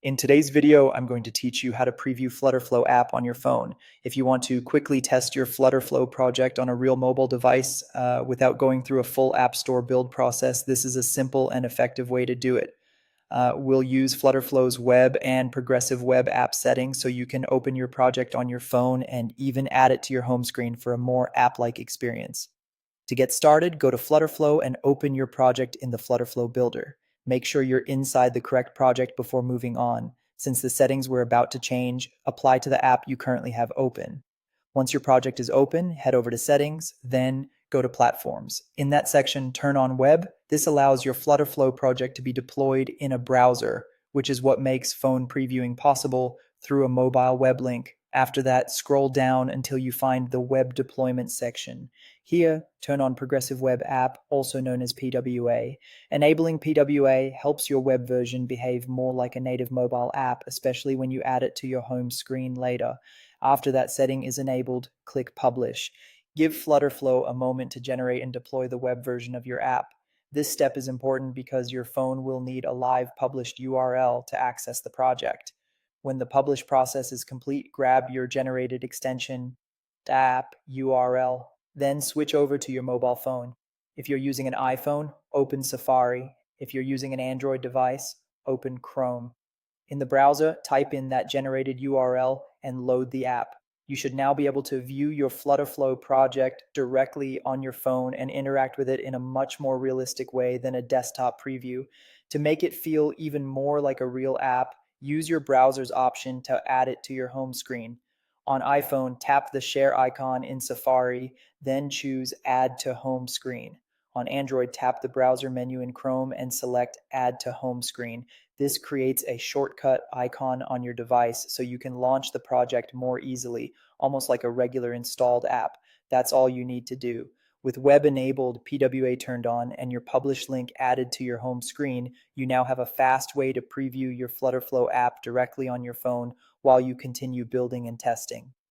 In today's video, I'm going to teach you how to preview FlutterFlow app on your phone. If you want to quickly test your FlutterFlow project on a real mobile device without going through a full App Store build process, this is a simple and effective way to do it. We'll use FlutterFlow's web and progressive web app settings so you can open your project on your phone and even add it to your home screen for a more app-like experience. To get started, go to FlutterFlow and open your project in the FlutterFlow Builder. Make sure you're inside the correct project before moving on, since the settings we're about to change apply to the app you currently have open. Once your project is open, head over to Settings, then go to Platforms. In that section, turn on Web. This allows your FlutterFlow project to be deployed in a browser, which is what makes phone previewing possible through a mobile web link. After that, scroll down until you find the Web Deployment section. Here, turn on Progressive Web App, also known as PWA. Enabling PWA helps your web version behave more like a native mobile app, especially when you add it to your home screen later. After that setting is enabled, click Publish. Give FlutterFlow a moment to generate and deploy the web version of your app. This step is important because your phone will need a live published URL to access the project. When the publish process is complete, grab your generated extension, app URL, then switch over to your mobile phone. If you're using an iPhone, open Safari. If you're using an Android device, open Chrome. In the browser, type in that generated URL and load the app. You should now be able to view your FlutterFlow project directly on your phone and interact with it in a much more realistic way than a desktop preview. To make it feel even more like a real app, use your browser's option to add it to your home screen. On iPhone, tap the share icon in Safari, then choose Add to Home Screen. On Android, tap the browser menu in Chrome and select Add to Home Screen. This creates a shortcut icon on your device so you can launch the project more easily, almost like a regular installed app. That's all you need to do. With web enabled, PWA turned on, and your publish link added to your home screen, you now have a fast way to preview your FlutterFlow app directly on your phone while you continue building and testing.